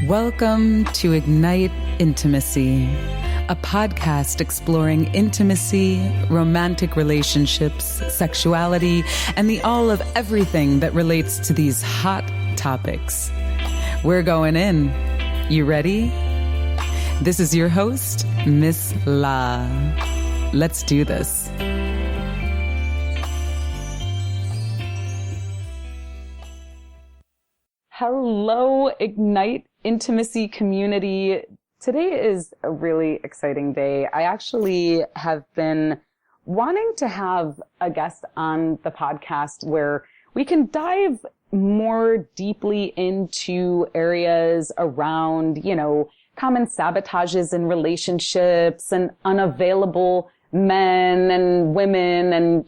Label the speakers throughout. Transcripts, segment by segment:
Speaker 1: Welcome to Ignite Intimacy, a podcast exploring intimacy, romantic relationships, sexuality, and the all of everything that relates to these hot topics. We're going in. You ready? This is your host, Miss La. Let's do this. Hello, Ignite Intimacy community. Today is a really exciting day. I actually have been wanting to have a guest on the podcast where we can dive more deeply into areas around, common sabotages in relationships and unavailable men and women and,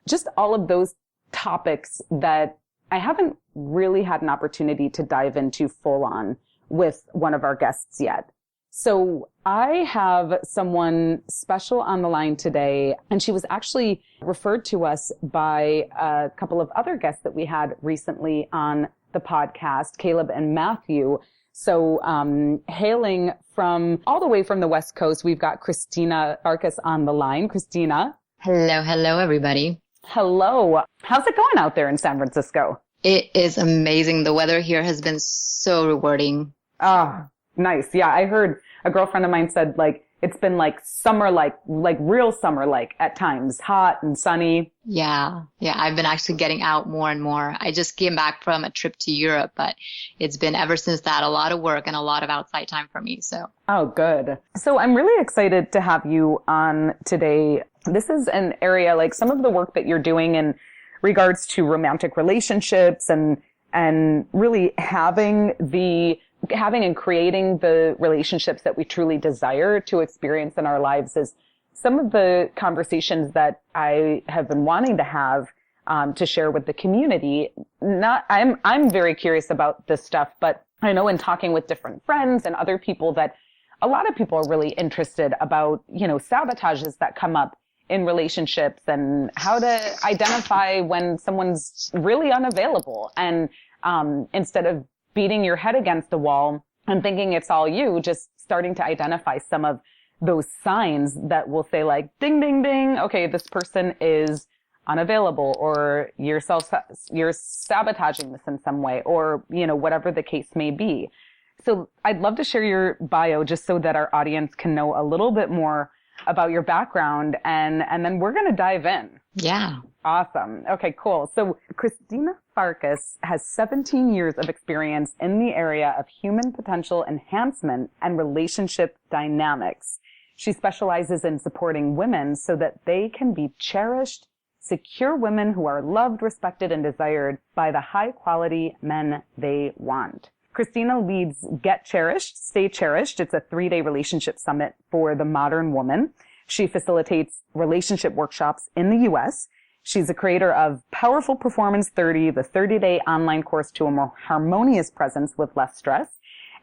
Speaker 1: just all of those topics that I haven't really had an opportunity to dive into full on with one of our guests yet. So I have someone special on the line today, and she was actually referred to us by a couple of other guests that we had recently on the podcast, Caleb and Matthew. So hailing from all the way from the West Coast, we've got Krisztina Farkas on the line. Krisztina.
Speaker 2: Hello, everybody.
Speaker 1: Hello. How's it going out there in San Francisco?
Speaker 2: It is amazing. The weather here has been so rewarding.
Speaker 1: Oh, nice. Yeah, I heard a girlfriend of mine said, it's been summer, like real summer, at times, hot and sunny.
Speaker 2: Yeah. I've been actually getting out more and more. I just came back from a trip to Europe, but it's been ever since that a lot of work and a lot of outside time for me. So.
Speaker 1: Oh, good. So I'm really excited to have you on today. This is an area, some of the work that you're doing in regards to romantic relationships and really having and creating the relationships that we truly desire to experience in our lives is some of the conversations that I have been wanting to have to share with the community. I'm very curious about this stuff, but I know in talking with different friends and other people that a lot of people are really interested about, sabotages that come up in relationships and how to identify when someone's really unavailable. And instead of beating your head against the wall and thinking it's all you, just starting to identify some of those signs that will say ding, ding, ding. Okay, this person is unavailable, or you're sabotaging this in some way, or, whatever the case may be. So I'd love to share your bio just so that our audience can know a little bit more about your background, and then we're going to dive in.
Speaker 2: Yeah.
Speaker 1: Awesome. Okay, cool. So Krisztina Farkas has 17 years of experience in the area of human potential enhancement and relationship dynamics. She specializes in supporting women so that they can be cherished, secure women who are loved, respected, and desired by the high-quality men they want. Krisztina leads Get Cherished, Stay Cherished. It's a 3-day relationship summit for the modern woman. She facilitates relationship workshops in the U.S. She's a creator of Powerful Performance 30, the 30-day online course to a more harmonious presence with less stress.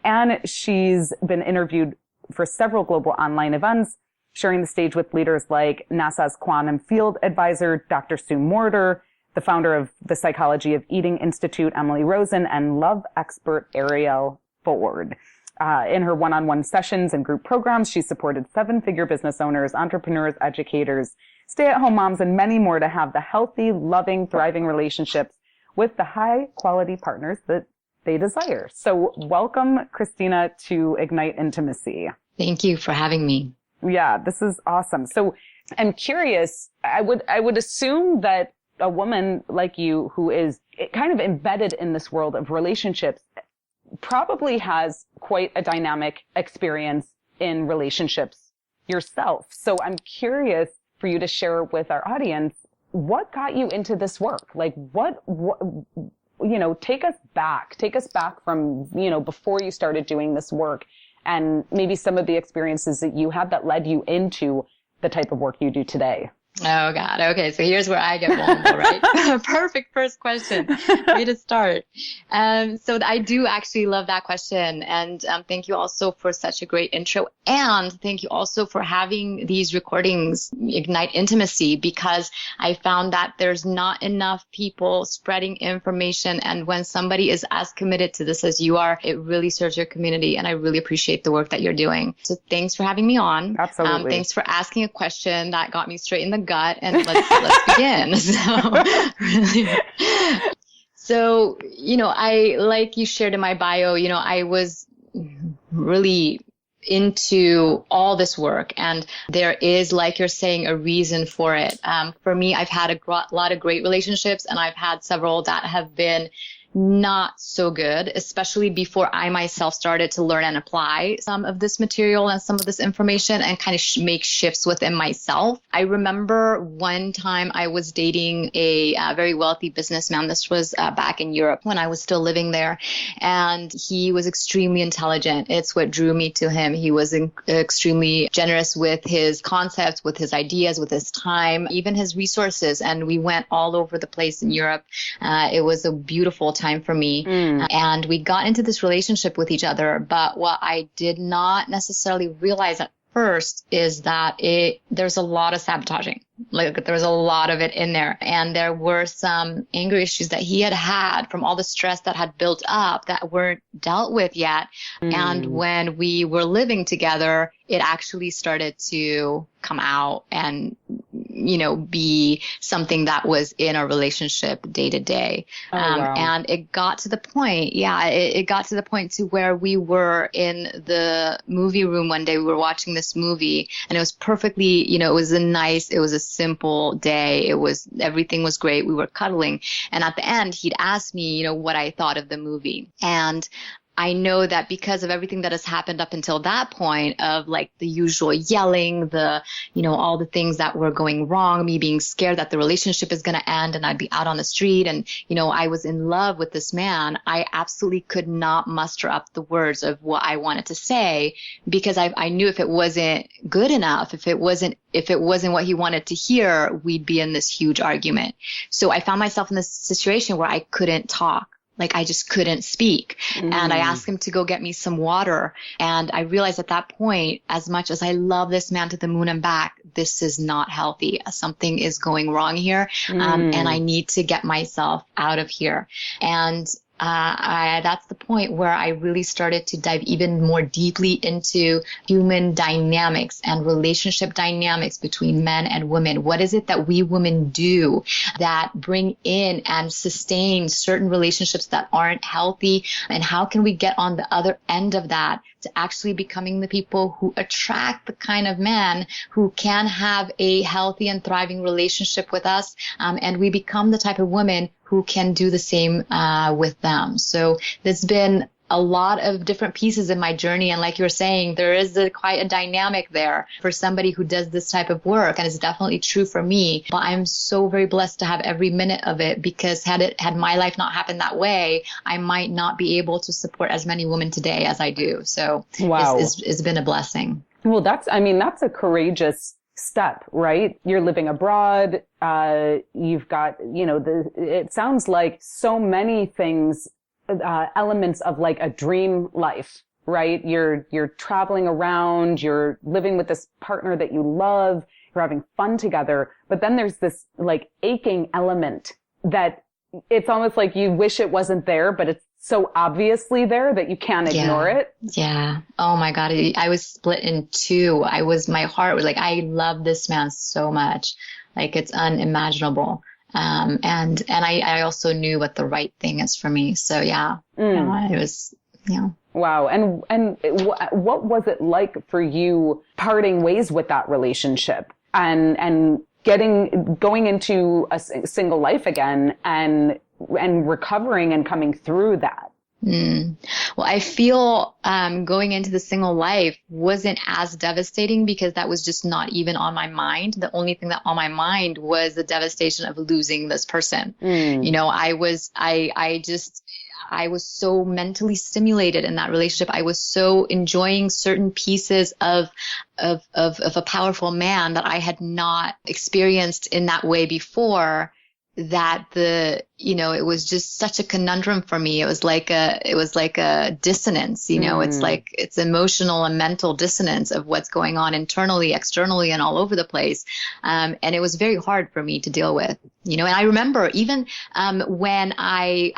Speaker 1: And she's been interviewed for several global online events, sharing the stage with leaders like NASA's quantum field advisor, Dr. Sue Morter, the founder of the Psychology of Eating Institute, Emily Rosen, and love expert Ariel Ford. In her one-on-one sessions and group programs, she's supported 7-figure business owners, entrepreneurs, educators, stay-at-home moms, and many more to have the healthy, loving, thriving relationships with the high-quality partners that they desire. So welcome, Krisztina, to Ignite Intimacy.
Speaker 2: Thank you for having me.
Speaker 1: Yeah, this is awesome. So I'm curious, I would assume that a woman like you who is kind of embedded in this world of relationships probably has quite a dynamic experience in relationships yourself. So I'm curious for you to share with our audience, what got you into this work? What take us back from, before you started doing this work, and maybe some of the experiences that you had that led you into the type of work you do today.
Speaker 2: Oh God. Okay. So here's where I get vulnerable, right? Perfect first question. Way to start. So I do actually love that question. And thank you also for such a great intro. And thank you also for having these recordings ignite intimacy, because I found that there's not enough people spreading information. And when somebody is as committed to this as you are, it really serves your community. And I really appreciate the work that you're doing. So thanks for having me on.
Speaker 1: Absolutely.
Speaker 2: Thanks for asking a question that got me straight in the gut, and let's begin. So, I, like you shared in my bio, I was really into all this work, and there is, like you're saying, a reason for it. For me, I've had a lot of great relationships, and I've had several that have been not so good, especially before I myself started to learn and apply some of this material and some of this information and kind of make shifts within myself. I remember one time I was dating a very wealthy businessman. This was back in Europe when I was still living there, and he was extremely intelligent. It's what drew me to him. He was extremely generous with his concepts, with his ideas, with his time, even his resources. And we went all over the place in Europe. It was a beautiful time for me. And we got into this relationship with each other. But what I did not necessarily realize at first is that there's a lot of sabotaging. Like, there was a lot of it in there. And there were some anger issues that he had from all the stress that had built up that weren't dealt with yet. And when we were living together, it actually started to come out and, be something that was in our relationship day to day.
Speaker 1: Wow.
Speaker 2: And it got to the point, it got to the point to where we were in the movie room one day. We were watching this movie, and it was perfectly, it was a simple day. Everything was great. We were cuddling. And at the end, he'd asked me, what I thought of the movie. And I know that because of everything that has happened up until that point, of like the usual yelling, all the things that were going wrong, me being scared that the relationship is going to end and I'd be out on the street. And, I was in love with this man. I absolutely could not muster up the words of what I wanted to say, because I knew if it wasn't good enough, if it wasn't what he wanted to hear, we'd be in this huge argument. So I found myself in this situation where I couldn't talk. Like, I just couldn't speak. And I asked him to go get me some water. And I realized at that point, as much as I love this man to the moon and back, this is not healthy. Something is going wrong here. And I need to get myself out of here. And that's the point where I really started to dive even more deeply into human dynamics and relationship dynamics between men and women. What is it that we women do that bring in and sustain certain relationships that aren't healthy? And how can we get on the other end of that to actually becoming the people who attract the kind of man who can have a healthy and thriving relationship with us? And we become the type of women who can do the same with them. So there's been a lot of different pieces in my journey. And like you were saying, there is quite a dynamic there for somebody who does this type of work. And it's definitely true for me. But I'm so very blessed to have every minute of it, because had my life not happened that way, I might not be able to support as many women today as I do. So
Speaker 1: wow.
Speaker 2: It's been a blessing.
Speaker 1: Well, that's a courageous step, right? You're living abroad. You've got, it sounds like so many things, elements of like a dream life, right? You're traveling around, you're living with this partner that you love, you're having fun together. But then there's this like aching element that it's almost like you wish it wasn't there, but it's so obviously there that you can't ignore it.
Speaker 2: Yeah. Oh my God. I was split in two. My heart was like, I love this man so much. Like, it's unimaginable. And I also knew what the right thing is for me. So yeah, it was,
Speaker 1: Wow. And what was it like for you parting ways with that relationship and going into a single life again and recovering and coming through that?
Speaker 2: Well, I feel going into the single life wasn't as devastating, because that was just not even on my mind. The only thing that on my mind was the devastation of losing this person. I was so mentally stimulated in that relationship. I was so enjoying certain pieces of a powerful man that I had not experienced in that way before, that it was just such a conundrum for me. It was like a dissonance, it's emotional and mental dissonance of what's going on internally, externally, and all over the place. And it was very hard for me to deal with, and I remember even, when I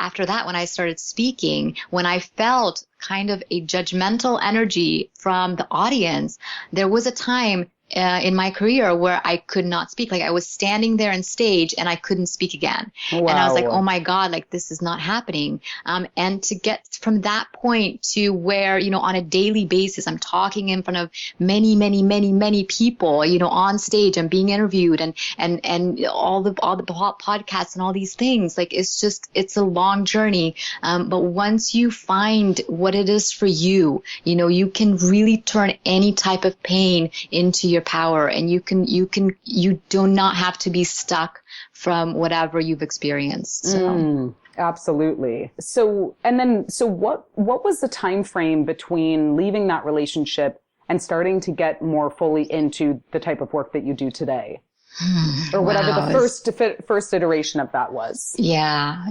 Speaker 2: started speaking, when I felt kind of a judgmental energy from the audience, there was a time in my career where I could not speak. Like I was standing there on stage and I couldn't speak again.
Speaker 1: Wow.
Speaker 2: And I was like, oh my God, like this is not happening. And to get from that point to where, on a daily basis, I'm talking in front of many, many, many, many people, on stage and being interviewed and all the podcasts and all these things. Like it's a long journey. But once you find what it is for you, you can really turn any type of pain into your power, and you do not have to be stuck from whatever you've experienced. So.
Speaker 1: Absolutely. So what was the time frame between leaving that relationship and starting to get more fully into the type of work that you do today? Or whatever the first iteration of that was. Yeah.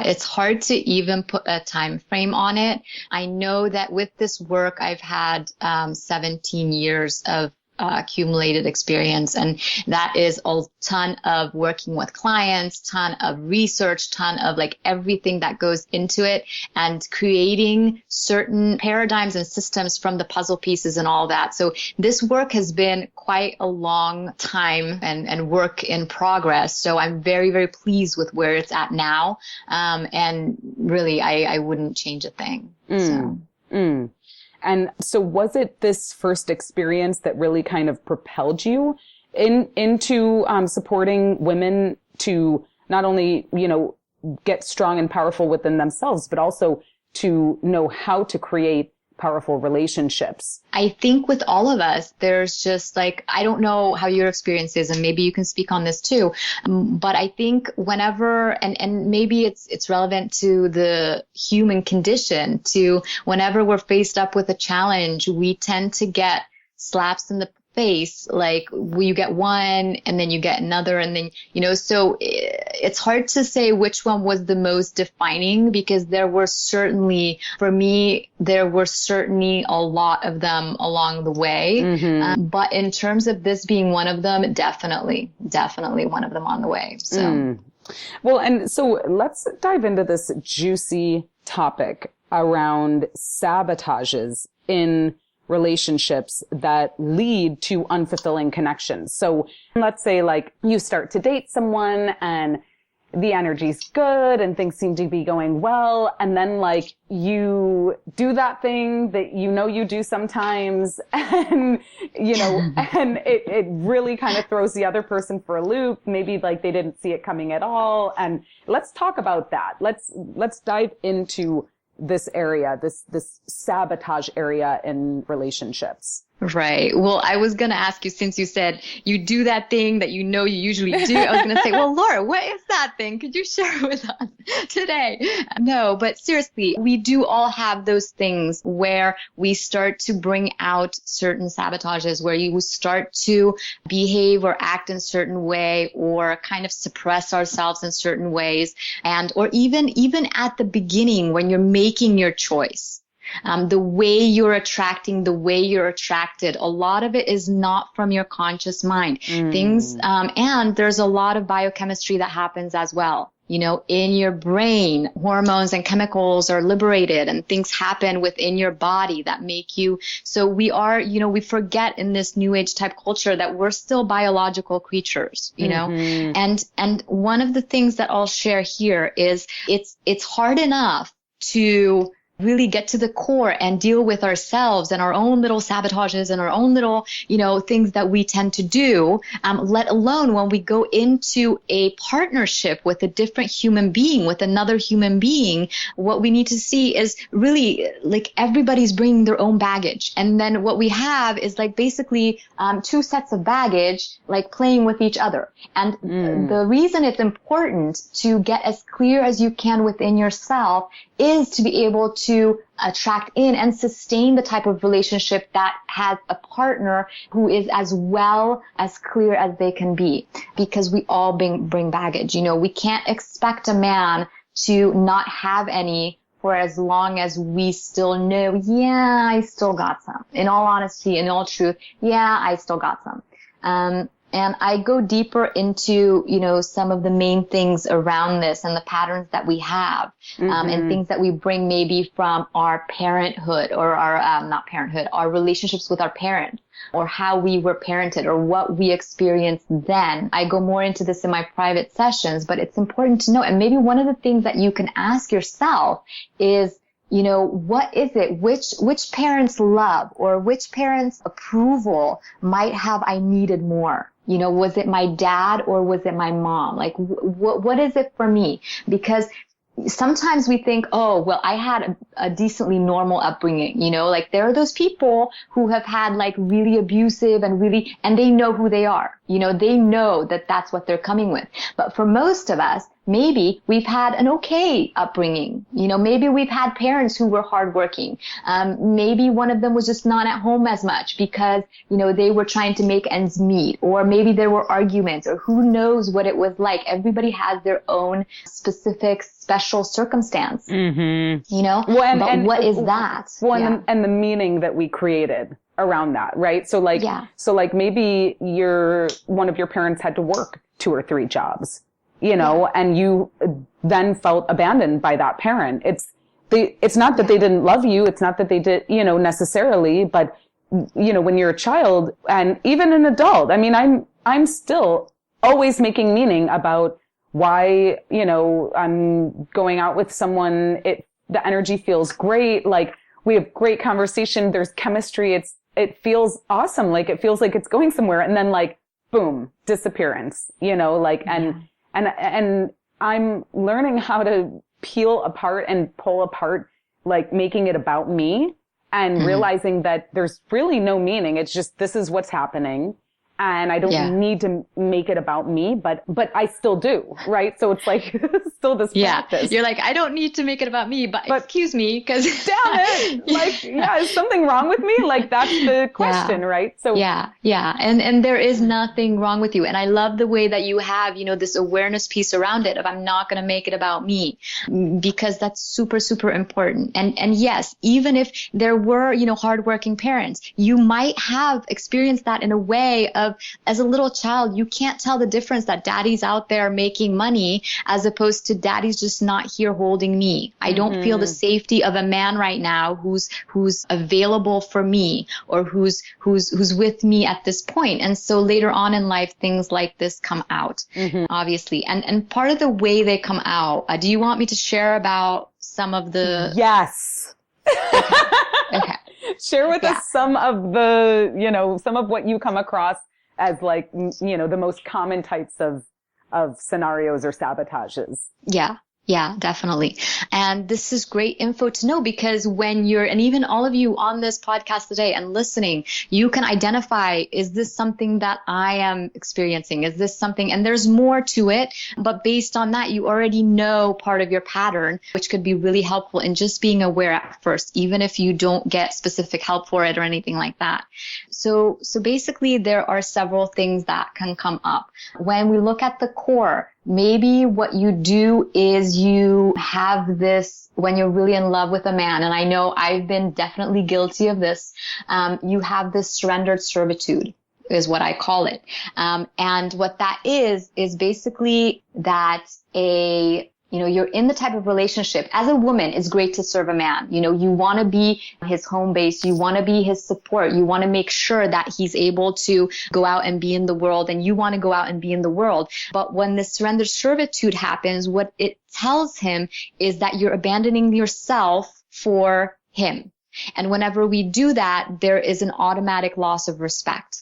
Speaker 2: It's hard to even put a time frame on it. I know that with this work, I've had 17 years of accumulated experience, and that is a ton of working with clients, ton of research, ton of like everything that goes into it, and creating certain paradigms and systems from the puzzle pieces and all that. So this work has been quite a long time and work in progress. So I'm very, very pleased with where it's at now. And really, I wouldn't change a thing.
Speaker 1: And so was it this first experience that really kind of propelled you into supporting women to not only, get strong and powerful within themselves, but also to know how to create powerful relationships?
Speaker 2: I think with all of us, there's just like, I don't know how your experience is, and maybe you can speak on this too. But I think whenever, and maybe it's relevant to the human condition, to whenever we're faced up with a challenge, we tend to get slaps in the face, like you get one and then you get another, and then, so it's hard to say which one was the most defining, because there were certainly, for me, there were certainly a lot of them along the way. But in terms of this being one of them, definitely one of them on the way. So.
Speaker 1: Well, and so let's dive into this juicy topic around sabotages in relationships that lead to unfulfilling connections. So let's say like you start to date someone and the energy's good and things seem to be going well. And then like you do that thing that you do sometimes, and and it really kind of throws the other person for a loop. Maybe like they didn't see it coming at all. And let's talk about that. Let's dive into this area, this sabotage area in relationships.
Speaker 2: Right. Well, I was going to ask you, since you said you do that thing that you usually do, I was going to say, well, Laura, what is that thing? Could you share with us today? No, but seriously, we do all have those things where we start to bring out certain sabotages, where you start to behave or act in a certain way, or kind of suppress ourselves in certain ways. Or even at the beginning when you're making your choice. The way you're attracting, the way you're attracted, a lot of it is not from your conscious mind. Things, and there's a lot of biochemistry that happens as well. In your brain, hormones and chemicals are liberated, and things happen within your body that make you, so we are, we forget in this new age type culture that we're still biological creatures, and one of the things that I'll share here is it's hard enough to really get to the core and deal with ourselves and our own little sabotages and our own little, things that we tend to do, let alone when we go into a partnership with a different human being, with another human being, what we need to see is really like everybody's bringing their own baggage. And then what we have is like basically two sets of baggage, like playing with each other. And the reason it's important to get as clear as you can within yourself is to be able to attract in and sustain the type of relationship that has a partner who is as well as clear as they can be, because we all bring baggage. We can't expect a man to not have any for as long as we still know, yeah, I still got some. In all honesty, in all truth, yeah, I still got some. And I go deeper into, some of the main things around this and the patterns that we have, and things that we bring maybe from our parenthood or our relationships with our parents, or how we were parented or what we experienced then. I go more into this in my private sessions, but it's important to know. And maybe one of the things that you can ask yourself is, what is it? Which parents' love or which parents' approval might have I needed more? Was it my dad or was it my mom? Like, what is it for me? Because sometimes we think, oh, well, I had a decently normal upbringing, like there are those people who have had like really abusive and they know who they are, they know that that's what they're coming with. But for most of us, maybe we've had an okay upbringing. Maybe we've had parents who were hardworking. Maybe one of them was just not at home as much because, they were trying to make ends meet, or maybe there were arguments, or who knows what it was like. Everybody has their own specific special circumstance, but what is that?
Speaker 1: Well, and the meaning that we created around that, right? So like maybe one of your parents had to work 2 or 3 jobs, and you then felt abandoned by that parent. It's not that they didn't love you. It's not that they did, necessarily, but when you're a child and even an adult, I mean, I'm still always making meaning about why, I'm going out with someone. The energy feels great. Like we have great conversation. There's chemistry. It feels awesome. Like it feels like it's going somewhere. And then like, boom, disappearance, and I'm learning how to peel apart and pull apart, like making it about me and realizing that there's really no meaning. It's just, this is what's happening. And I don't need to make it about me, but I still do, right? So it's like still this practice.
Speaker 2: You're like, I don't need to make it about me, but excuse me, because
Speaker 1: damn it, like, is something wrong with me? Like that's the question, right? So
Speaker 2: and there is nothing wrong with you, and I love the way that you have, this awareness piece around it of I'm not going to make it about me, because that's super, super important. And yes, even if there were, hardworking parents, you might have experienced that in a way of, as a little child, you can't tell the difference that daddy's out there making money as opposed to daddy's just not here holding me. I don't feel the safety of a man right now who's available for me or who's with me at this point. And so later on in life, things like this come out, obviously. And part of the way they come out, do you want me to share about some of the...
Speaker 1: Yes.
Speaker 2: Okay.
Speaker 1: Share with us some of the, some of what you come across as like, the most common types of scenarios or sabotages.
Speaker 2: Yeah, definitely. And this is great info to know, because when and even all of you on this podcast today and listening, you can identify, is this something that I am experiencing? Is this something, and there's more to it, but based on that, you already know part of your pattern, which could be really helpful in just being aware at first, even if you don't get specific help for it or anything like that. So basically there are several things that can come up. When we look at the core, maybe what you do is you have this, when you're really in love with a man, and I know I've been definitely guilty of this, you have this surrendered servitude is what I call it. And what that is basically that you're in the type of relationship. As a woman, it's great to serve a man. You want to be his home base. You want to be his support. You want to make sure that he's able to go out and be in the world, and you want to go out and be in the world. But when the surrender servitude happens, what it tells him is that you're abandoning yourself for him. And whenever we do that, there is an automatic loss of respect.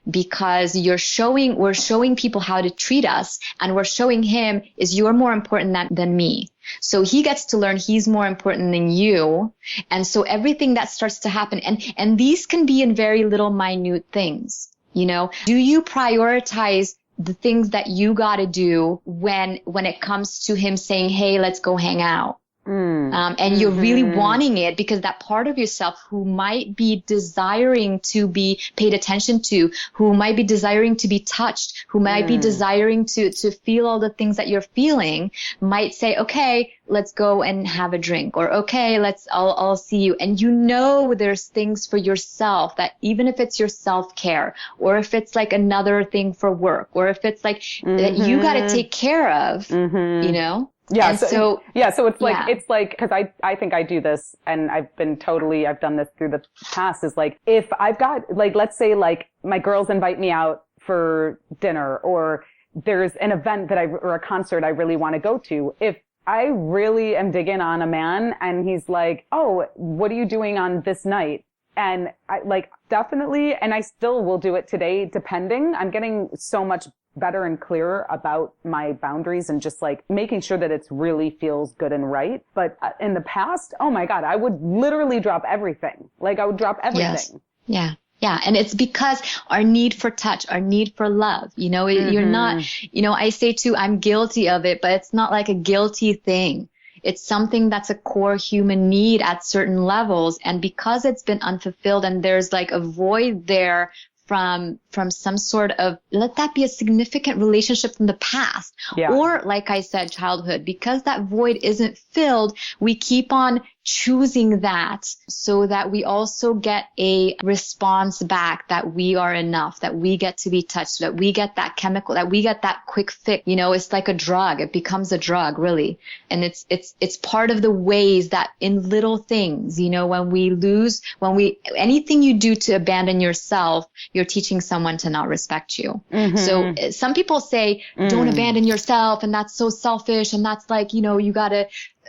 Speaker 2: Because we're showing people how to treat us, and we're showing him is you're more important than me. So he gets to learn he's more important than you. And so everything that starts to happen, and these can be in very little minute things, you know, do you prioritize the things that you got to do when it comes to him saying, hey, let's go hang out? And you're really wanting it because that part of yourself who might be desiring to be paid attention to, who might be desiring to be touched, who might be desiring to feel all the things that you're feeling, might say, okay, let's go and have a drink, or okay, I'll see you. And you know, there's things for yourself that even if it's your self-care, or if it's like another thing for work, or if it's like that you got to take care of, you know?
Speaker 1: Yeah. So it's like, cause I think I do this, and I've done this through the past, is like, if I've got, like, let's say like my girls invite me out for dinner, or there's an event or a concert I really want to go to. If I really am digging on a man and he's like, oh, what are you doing on this night? And I like, definitely, and I still will do it today, depending. I'm getting so much better and clearer about my boundaries and just like making sure that it really feels good and right. But in the past, oh my God, I would literally drop everything. Like I would drop everything.
Speaker 2: Yes. Yeah. Yeah. And it's because our need for touch, our need for love, you know, you're not, you know, I say too, I'm guilty of it, but it's not like a guilty thing. It's something that's a core human need at certain levels. And because it's been unfulfilled and there's like a void there from some sort of, let that be a significant relationship from the past. Yeah. Or like I said, childhood, because that void isn't filled, we keep on choosing that so that we also get a response back that we are enough, that we get to be touched, that we get that chemical, that we get that quick fix. You know, it's like a drug. It becomes a drug, really. And it's part of the ways that in little things, you know, anything you do to abandon yourself, you're teaching someone to not respect you. So some people say, don't abandon yourself, and that's so selfish, and that's like, you know,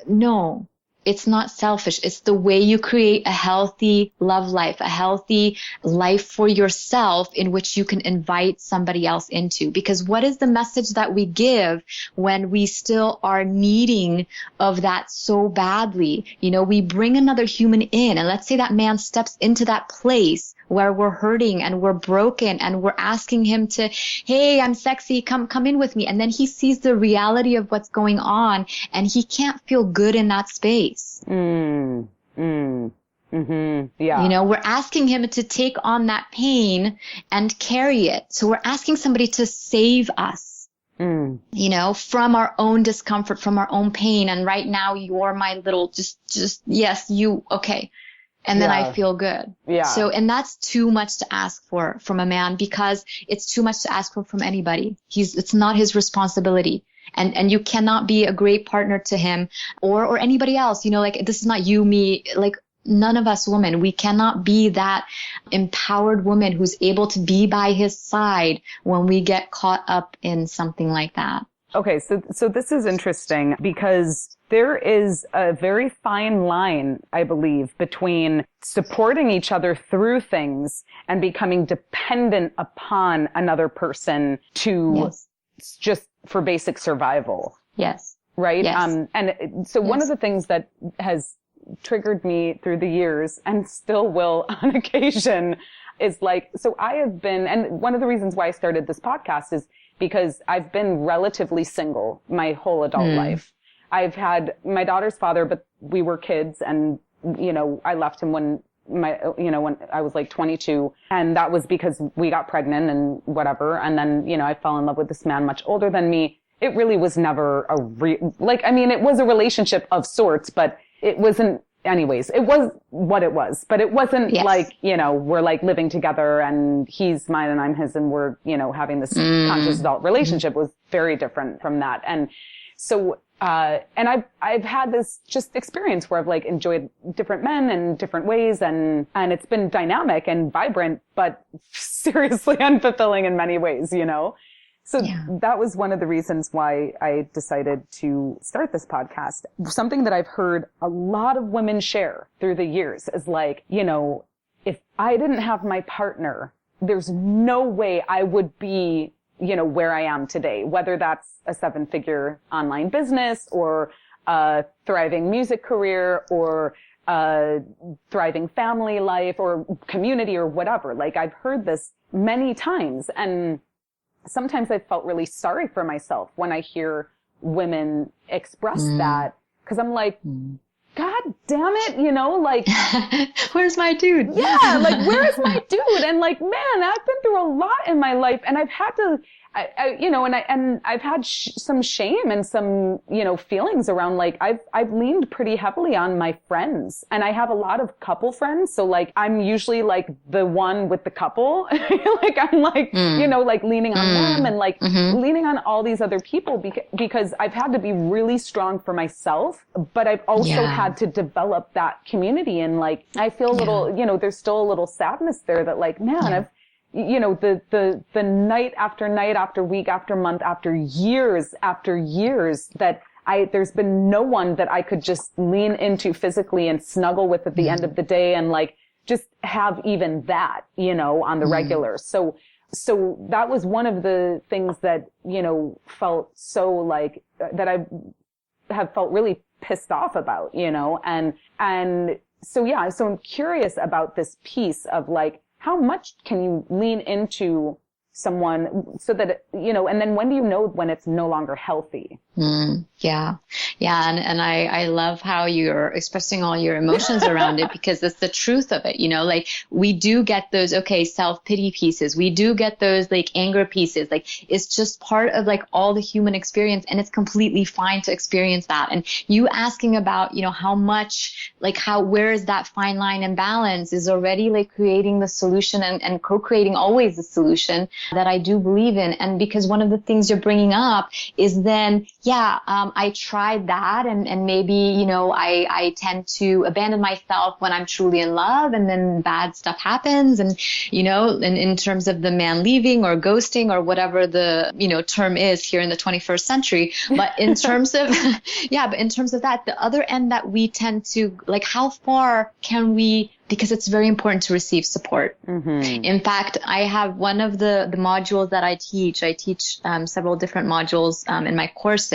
Speaker 2: no. It's not selfish. It's the way you create a healthy love life, a healthy life for yourself in which you can invite somebody else into. Because what is the message that we give when we still are needing of that so badly? You know, we bring another human in, and let's say that man steps into that place where we're hurting and we're broken and we're asking him to, hey, I'm sexy, come in with me. And then he sees the reality of what's going on and he can't feel good in that space.
Speaker 1: Yeah.
Speaker 2: You know, we're asking him to take on that pain and carry it. So we're asking somebody to save us, you know, from our own discomfort, from our own pain. And right now you're my little, just, yes, you, okay. And then I feel good. Yeah. So, and that's too much to ask for from a man, because it's too much to ask for from anybody. It's not his responsibility. And you cannot be a great partner to him or anybody else. You know, like, this is not you, me, like, none of us women. We cannot be that empowered woman who's able to be by his side when we get caught up in something like that.
Speaker 1: Okay. So this is interesting because there is a very fine line, I believe, between supporting each other through things and becoming dependent upon another person to just for basic survival.
Speaker 2: Yes.
Speaker 1: Right?
Speaker 2: Yes.
Speaker 1: And so one of the things that has triggered me through the years and still will on occasion is like, so I have been, and one of the reasons why I started this podcast is because I've been relatively single my whole adult life. I've had my daughter's father, but we were kids, and, you know, I left him when I was like 22, and that was because we got pregnant and whatever. And then, you know, I fell in love with this man much older than me. It really was never it was a relationship of sorts, but it wasn't, anyways, it was what it was, but it wasn't like, you know, we're like living together and he's mine and I'm his and we're, you know, having this conscious adult relationship. Was very different from that. And so, and I've had this just experience where I've like enjoyed different men in different ways, and it's been dynamic and vibrant, but seriously unfulfilling in many ways, you know? So that was one of the reasons why I decided to start this podcast. Something that I've heard a lot of women share through the years is like, you know, if I didn't have my partner, there's no way I would be, you know, where I am today, whether that's a 7-figure online business or a thriving music career or a thriving family life or community or whatever. Like, I've heard this many times, and sometimes I've felt really sorry for myself when I hear women express that, because I'm like, God damn it, you know, like,
Speaker 2: where's my dude?
Speaker 1: Yeah, like, where's my dude? And like, man, I've been through a lot in my life, and I've had to, you know, and I've had some shame and some, you know, feelings around, like, I've leaned pretty heavily on my friends, and I have a lot of couple friends. So like, I'm usually like the one with the couple. Like, I'm like, you know, like leaning on them and like leaning on all these other people because I've had to be really strong for myself, but I've also had to develop that community. And like, I feel a little, you know, there's still a little sadness there that like, man, you know, the night after week after month after years that there's been no one that I could just lean into physically and snuggle with at the end of the day and like just have even that, you know, on the regular. So that was one of the things that, you know, felt so like that I have felt really pissed off about, you know, and so yeah, so I'm curious about this piece of like, how much can you lean into someone so that, you know, and then when do you know when it's no longer healthy?
Speaker 2: Yeah. And I love how you're expressing all your emotions around it, because it's the truth of it. You know, like, we do get those, self-pity pieces. We do get those like anger pieces. Like, it's just part of like all the human experience, and it's completely fine to experience that. And you asking about, you know, how much, like, where is that fine line and balance is already like creating the solution and co-creating always the solution that I do believe in. And because one of the things you're bringing up is then, I tried that, and maybe, you know, I tend to abandon myself when I'm truly in love, and then bad stuff happens. And, you know, in terms of the man leaving or ghosting or whatever the, you know, term is here in the 21st century. But in terms of, but in terms of that, the other end that we tend to, like, how far can we, because it's very important to receive support. In fact, I have one of the modules that I teach several different modules in my courses.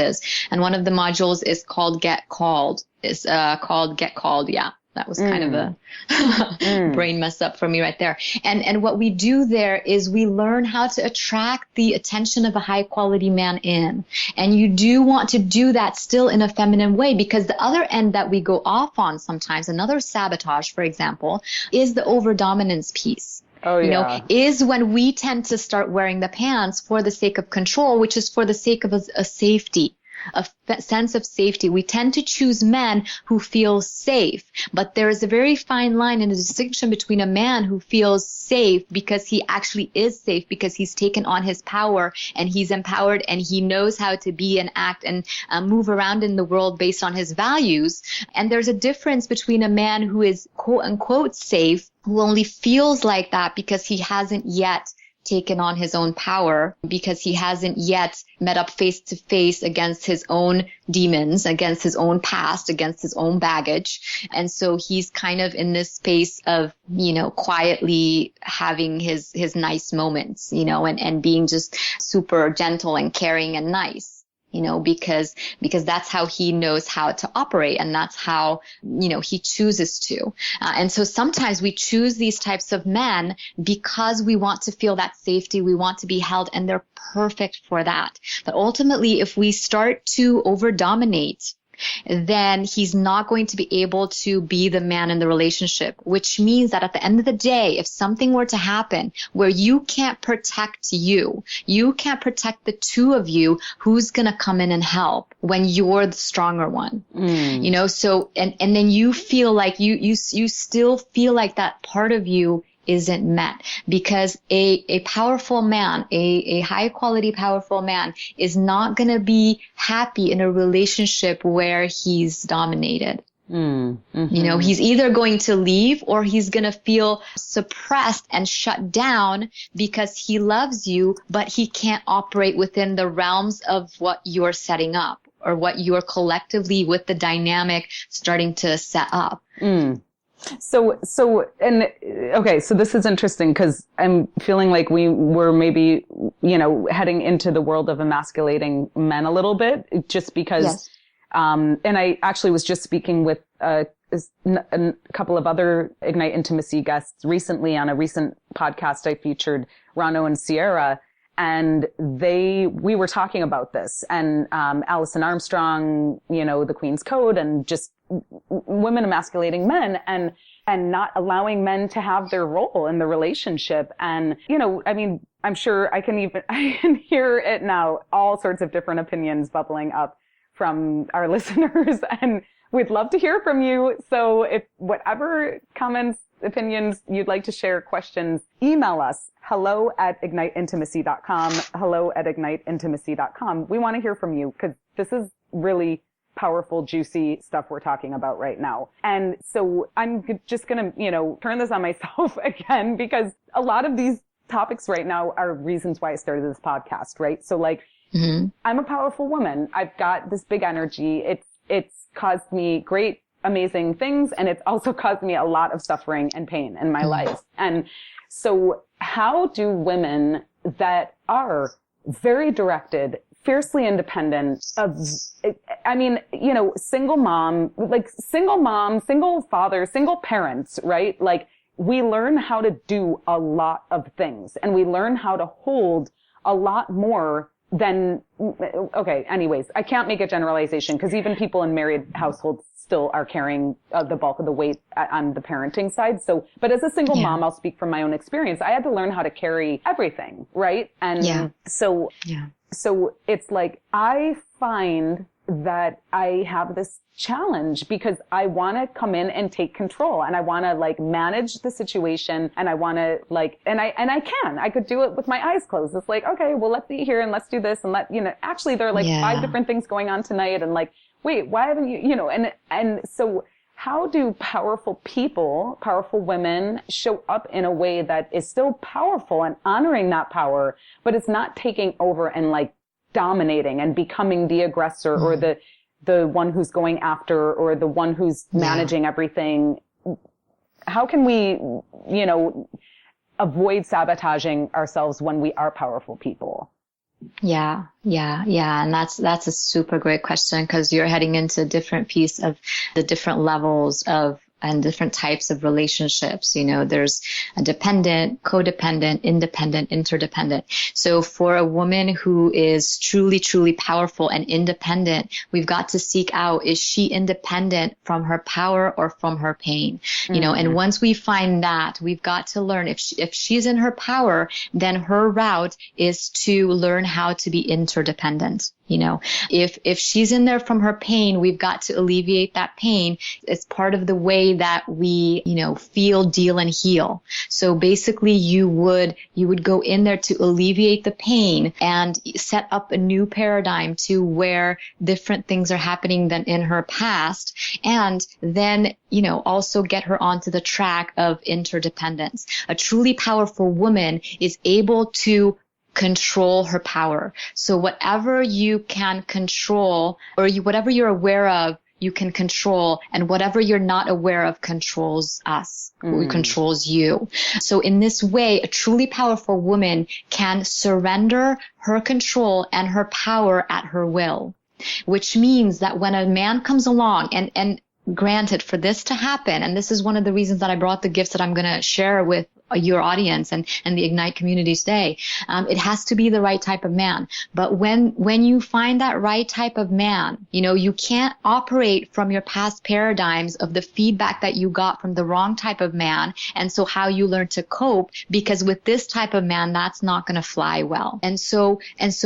Speaker 2: And one of the modules is called Get Called. Yeah. That was kind of a brain mess up for me right there. And what we do there is we learn how to attract the attention of a high quality man in. And you do want to do that still in a feminine way, because the other end that we go off on sometimes, another sabotage, for example, is the over dominance piece.
Speaker 1: Oh, yeah.
Speaker 2: You know, is when we tend to start wearing the pants for the sake of control, which is for the sake of a safety. A sense of safety. We tend to choose men who feel safe, but there is a very fine line and a distinction between a man who feels safe because he actually is safe, because he's taken on his power and he's empowered and he knows how to be and act and move around in the world based on his values. And there's a difference between a man who is quote unquote safe, who only feels like that because he hasn't yet taken on his own power, because he hasn't yet met up face to face against his own demons, against his own past, against his own baggage. And so he's kind of in this space of, you know, quietly having his nice moments, you know, and being just super gentle and caring and nice. You know, because that's how he knows how to operate, and that's how, you know, he chooses to. And so sometimes we choose these types of men because we want to feel that safety, we want to be held, and they're perfect for that. But ultimately, if we start to over-dominate, then he's not going to be able to be the man in the relationship, which means that at the end of the day, if something were to happen where you can't protect you can't protect the two of you, who's going to come in and help when you're the stronger one? You know, so, and then you feel like you still feel like that part of you isn't met, because a powerful man, a high quality powerful man is not going to be happy in a relationship where he's dominated. Mm-hmm. He's either going to leave or he's going to feel suppressed and shut down because he loves you, but he can't operate within the realms of what you're setting up or what you're collectively with the dynamic starting to set up.
Speaker 1: So this is interesting because I'm feeling like we were maybe, heading into the world of emasculating men a little bit just because, yes. And I actually was just speaking with a couple of other Ignite Intimacy guests recently on a recent podcast I featured, Rano and Sierra, and we were talking about this and, Alison Armstrong, the Queen's Code and just women emasculating men and not allowing men to have their role in the relationship. And, I'm sure I can hear it now, all sorts of different opinions bubbling up from our listeners, and we'd love to hear from you. So if whatever comments, opinions you'd like to share, questions, email us, hello@igniteintimacy.com, hello@igniteintimacy.com. We want to hear from you because this is really powerful, juicy stuff we're talking about right now. And so I'm just going to, turn this on myself again, because a lot of these topics right now are reasons why I started this podcast, right? So I'm a powerful woman. I've got this big energy. It's caused me great, amazing things. And it's also caused me a lot of suffering and pain in my life. And so how do women that are very directed, fiercely independent single mom, single father, single parents, right? Like we learn how to do a lot of things and we learn how to hold a lot more than, anyways, I can't make a generalization because even people in married households still are carrying the bulk of the weight on the parenting side. So, but as a single mom, I'll speak from my own experience. I had to learn how to carry everything, right? And so it's like, I find that I have this challenge because I want to come in and take control and I want to manage the situation and I want to and I could do it with my eyes closed. It's like, okay, well, let's eat here and let's do this and actually there are 5 different things going on tonight and wait, why haven't you, and so how do powerful people, powerful women show up in a way that is still powerful and honoring that power, but it's not taking over and dominating and becoming the aggressor or the one who's going after or the one who's managing everything? How can we, avoid sabotaging ourselves when we are powerful people?
Speaker 2: Yeah. And that's a super great question because you're heading into a different piece of the different levels of and different types of relationships. There's a dependent, codependent, independent, interdependent. So for a woman who is truly, truly powerful and independent, we've got to seek out, is she independent from her power or from her pain? And once we find that, we've got to learn if she's in her power, then her route is to learn how to be interdependent. If she's in there from her pain, we've got to alleviate that pain. It's part of the way that we, feel, deal, and heal. So basically you would go in there to alleviate the pain and set up a new paradigm to where different things are happening than in her past. And then, also get her onto the track of interdependence. A truly powerful woman is able to control her power. So whatever you can control or whatever you're aware of, you can control, and whatever you're not aware of controls us, controls you. So in this way, a truly powerful woman can surrender her control and her power at her will, which means that when a man comes along and granted, for this to happen, and this is one of the reasons that I brought the gifts that I'm going to share with your audience and the Ignite community today. It has to be the right type of man. But when you find that right type of man, you can't operate from your past paradigms of the feedback that you got from the wrong type of man. And so how you learn to cope, because with this type of man, that's not going to fly well. And so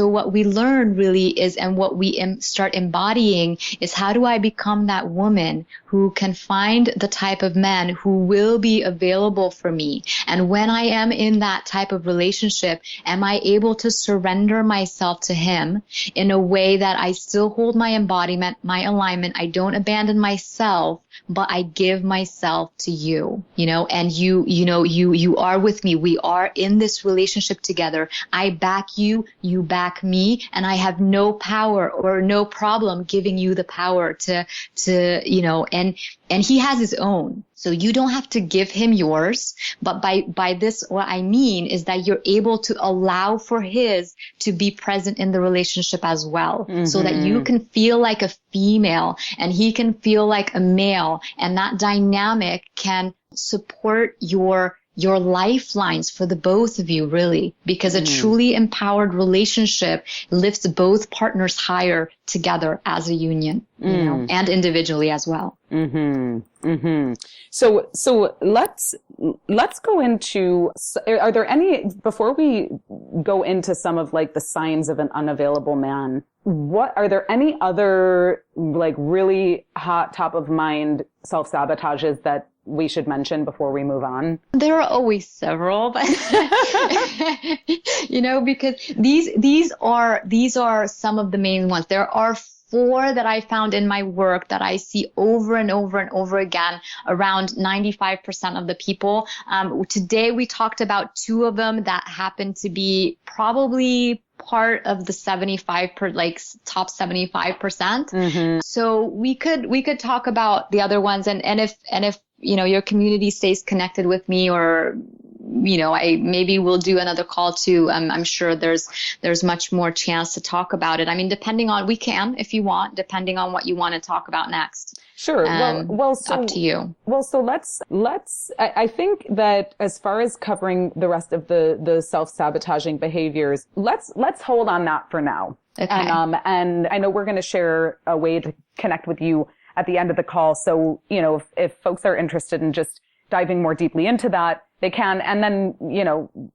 Speaker 2: what we learn really is, and what we start embodying is, how do I become that woman who can find the type of men who will be available for me And when I am in that type of relationship, am I able to surrender myself to him in a way that I still hold my embodiment, my alignment? I don't abandon myself, but I give myself to you, and you are with me. We are in this relationship together. I back you, you back me, and I have no power or no problem giving you the power to and he has his own. So you don't have to give him yours, but by this, what I mean is that you're able to allow for his to be present in the relationship as well, so that you can feel like a female and he can feel like a male, and that dynamic can support your lifelines for the both of you, really, because a truly empowered relationship lifts both partners higher together as a union, and individually as well.
Speaker 1: So let's go into, are there any, before we go into some of like the signs of an unavailable man, are there any other like really hot top of mind self-sabotages that we should mention before we move on?
Speaker 2: There are always several, but because these are some of the main ones. There are 4 that I found in my work that I see over and over and over again around 95% of the people. Today we talked about 2 of them that happen to be probably part of the top 75%. So we could talk about the other ones, and if your community stays connected with me, or I maybe we'll do another call too. I'm sure there's much more chance to talk about it. I mean, we can, if you want, depending on what you want to talk about next.
Speaker 1: Sure. So
Speaker 2: up to you.
Speaker 1: Well, so I think that as far as covering the rest of the self-sabotaging behaviors, let's hold on that for now.
Speaker 2: Okay.
Speaker 1: And I know we're going to share a way to connect with you at the end of the call. So, if folks are interested in just diving more deeply into that, they can. And then,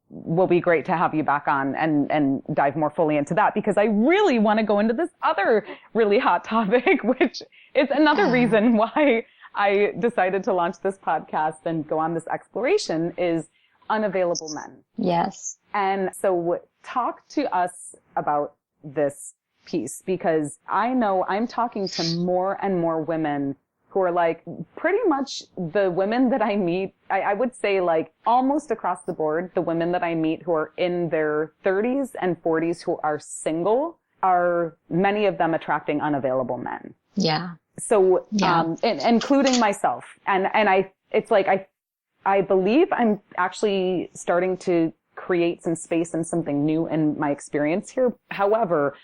Speaker 1: will be great to have you back on and dive more fully into that, because I really want to go into this other really hot topic, which is another reason why I decided to launch this podcast and go on this exploration, is unavailable men.
Speaker 2: Yes.
Speaker 1: And so talk to us about this piece, because I know I'm talking to more and more women who are like pretty much the women that I meet. I would say like almost across the board, the women that I meet who are in their 30s and 40s who are single are many of them attracting unavailable men.
Speaker 2: Yeah.
Speaker 1: So, including myself. And I believe I'm actually starting to create some space and something new in my experience here. However,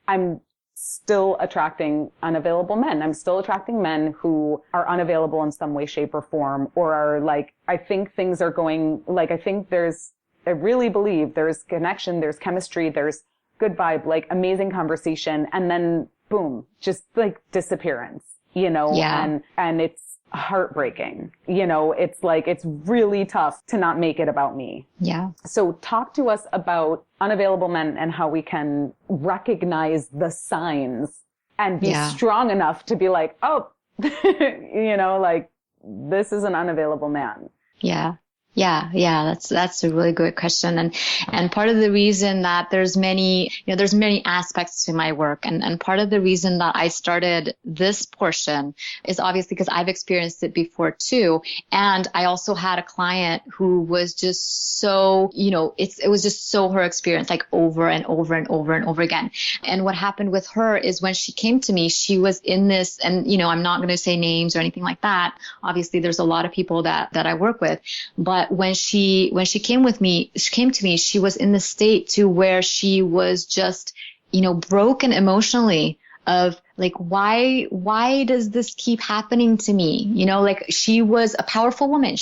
Speaker 1: I'm still attracting unavailable men. I'm still attracting men who are unavailable in some way, shape, or form, or are like, I think things are going, like, I really believe there's connection, there's chemistry, there's good vibe, like amazing conversation, and then boom, just like disappearance,
Speaker 2: Yeah.
Speaker 1: And it's heartbreaking. It's like, it's really tough to not make it about me.
Speaker 2: Yeah.
Speaker 1: So talk to us about unavailable men and how we can recognize the signs and be strong enough to be like, oh, like this is an unavailable man.
Speaker 2: Yeah. Yeah. That's a really good question. And part of the reason that there's many aspects to my work. And part of the reason that I started this portion is obviously because I've experienced it before too. And I also had a client who was just so, it was just so her experience, like over and over and over and over again. And what happened with her is when she came to me, she was in this, and, I'm not going to say names or anything like that. Obviously there's a lot of people that I work with, but when she came to me, she was in the state to where she was just, broken emotionally of like, why does this keep happening to me? Like she was a powerful woman.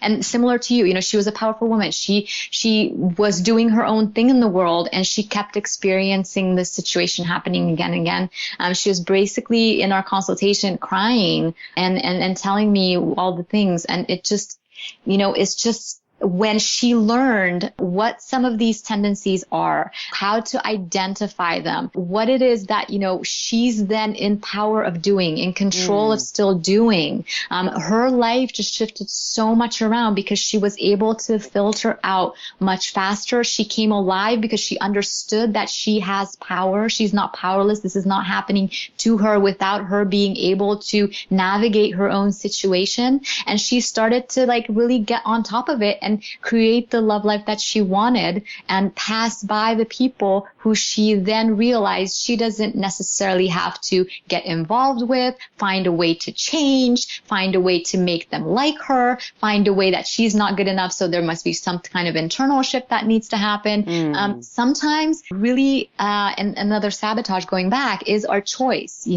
Speaker 2: And similar to you, she was a powerful woman. She was doing her own thing in the world, and she kept experiencing this situation happening again and again. She was basically in our consultation crying and telling me all the things. And it just, it's just when she learned what some of these tendencies are, how to identify them, what it is that, she's then in power of doing, in control of still doing, her life just shifted so much around because she was able to filter out much faster. She came alive because she understood that she has power. She's not powerless. This is not happening to her without her being able to navigate her own situation. And she started to really get on top of it and create the love life that she wanted and pass by the people who she then realized she doesn't necessarily have to get involved with, find a way to change, find a way to make them like her, find a way that she's not good enough, so there must be some kind of internal shift that needs to happen. Sometimes really, and another sabotage going back is our choice,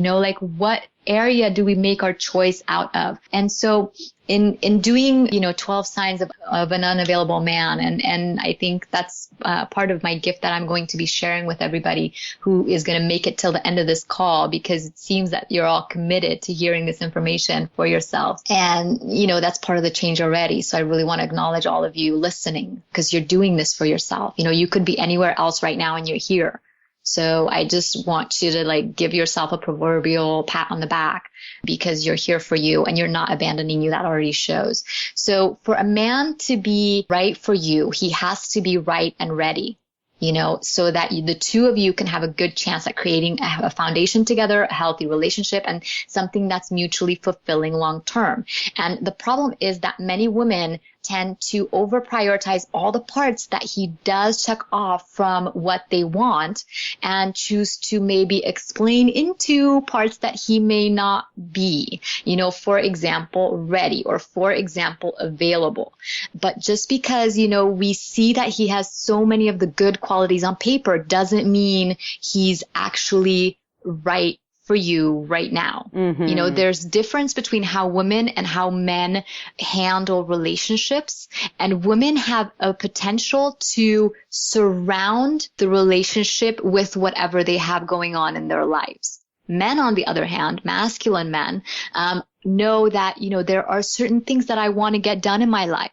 Speaker 2: what area do we make our choice out of? And so in doing, 12 signs of an unavailable man, and I think that's part of my gift that I'm going to be sharing with everybody who is going to make it till the end of this call, because it seems that you're all committed to hearing this information for yourself. And, that's part of the change already. So I really want to acknowledge all of you listening, because you're doing this for yourself. You could be anywhere else right now and you're here. So I just want you to give yourself a proverbial pat on the back, because you're here for you and you're not abandoning you. That already shows. So for a man to be right for you, he has to be right and ready, so that the two of you can have a good chance at creating a foundation together, a healthy relationship, and something that's mutually fulfilling long term. And the problem is that many women tend to over prioritize all the parts that he does check off from what they want and choose to maybe explain into parts that he may not be, for example, ready, or for example, available. But just because, we see that he has so many of the good qualities on paper doesn't mean he's actually right for you right now. There's difference between how women and how men handle relationships, and women have a potential to surround the relationship with whatever they have going on in their lives. Men, on the other hand, masculine men, know that, there are certain things that I want to get done in my life.